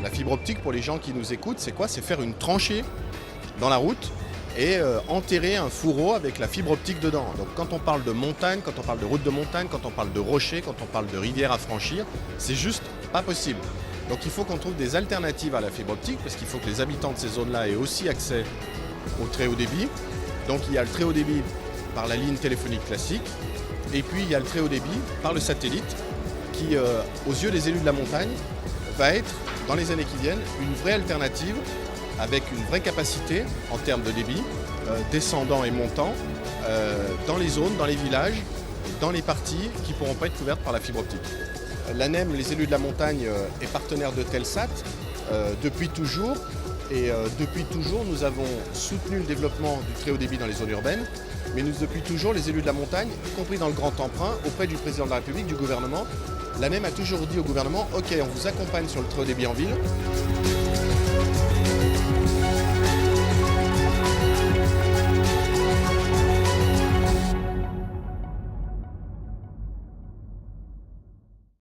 La fibre optique, pour les gens qui nous écoutent, c'est quoi? C'est faire une tranchée dans la route et enterrer un fourreau avec la fibre optique dedans. Donc quand on parle de montagne, quand on parle de route de montagne, quand on parle de rochers, quand on parle de rivières à franchir, c'est juste pas possible. Donc il faut qu'on trouve des alternatives à la fibre optique parce qu'il faut que les habitants de ces zones-là aient aussi accès au très haut débit. Donc il y a le très haut débit par la ligne téléphonique classique et puis il y a le très haut débit par le satellite qui, aux yeux des élus de la montagne, va être, dans les années qui viennent, une vraie alternative avec une vraie capacité en termes de débit, descendant et montant, dans les zones, dans les villages, dans les parties qui ne pourront pas être couvertes par la fibre optique. L'ANEM, les élus de la montagne, est partenaire de Telsat depuis toujours. Et depuis toujours, nous avons soutenu le développement du très haut débit dans les zones urbaines. Mais depuis toujours, les élus de la montagne, y compris dans le grand emprunt, auprès du président de la République, du gouvernement, l'ANEM a toujours dit au gouvernement « Ok, on vous accompagne sur le très haut débit en ville ».